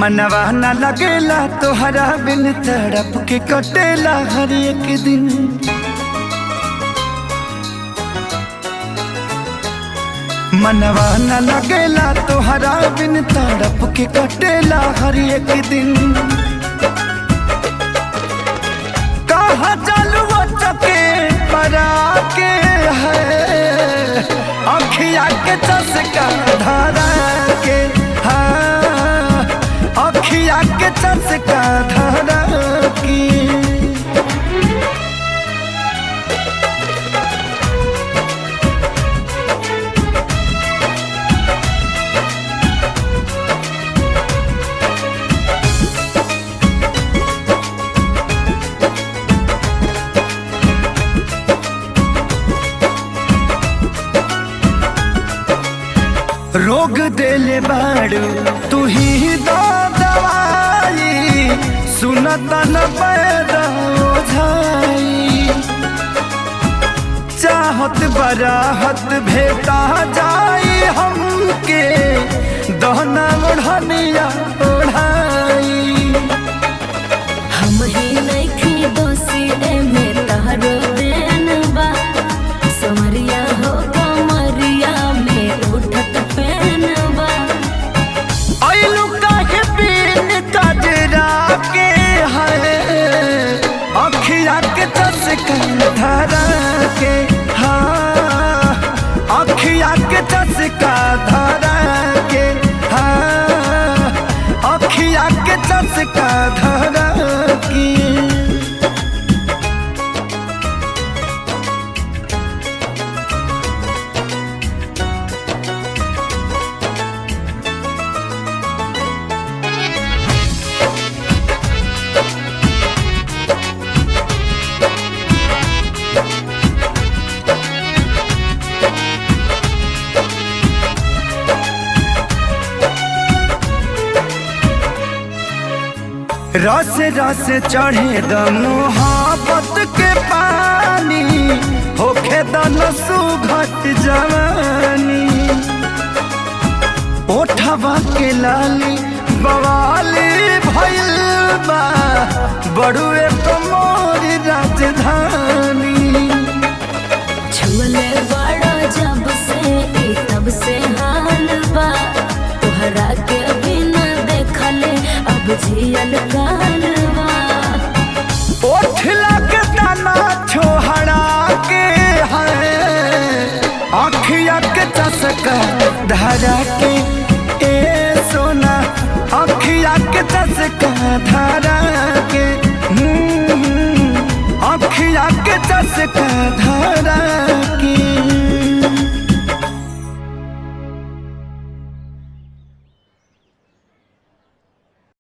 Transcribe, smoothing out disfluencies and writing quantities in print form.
मनवा न लगेला तोहरा बिन तड़प के कटेला हर एक दिन। मनवा न लगेला तोहरा बिन तड़प के कटेला हर एक दिन। कहा चलुआ चके परा के है अखिया के चस्का धरा के, हाँ अखिया के चस्का धरा की। रोग देले बाड़ू तू ही दो दवाई, सुनता न पैदा ओझाई। चाहत बराहत भेटा जाई हमके दहना ओढ़निया ओढ़ाई। हम ही नइखे दोषी एमे तहरो देन बा, समरिया हो कमरिया में उठत पेन बा। आइलू काहे बिन कजरा के है अखिया के चस्का धरा के, हाँ अखिया के चस्का धरा के, हाँ अखिया के चस्का धरा की। रस रस चढ़े द मोहब्बत के पानी, होखे द नसु घट जवानी। ओठवा के लाली बवाली भइल बा, बड़ुए कमोर राजधानी। छुअले बड़ा जब से ई तब से हाल बा, तोहरा के बिना देखले अब जियल काल बा। ओठ लगता ना छोहरा के है अखिया के चस्का धरा के, ए सोना अखिया के चस्का धरा के, अखिया के चस्का धरा की।